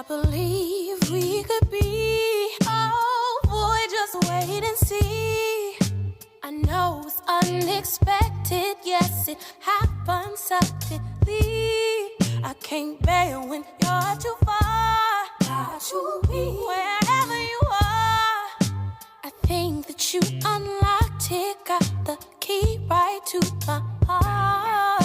I believe we could be. Oh boy, just wait and see. I know it's unexpected, yes, it happens suddenly. I can't bear when you're too far. Got to be wherever you are. I think that you unlocked it, got the key right to my heart.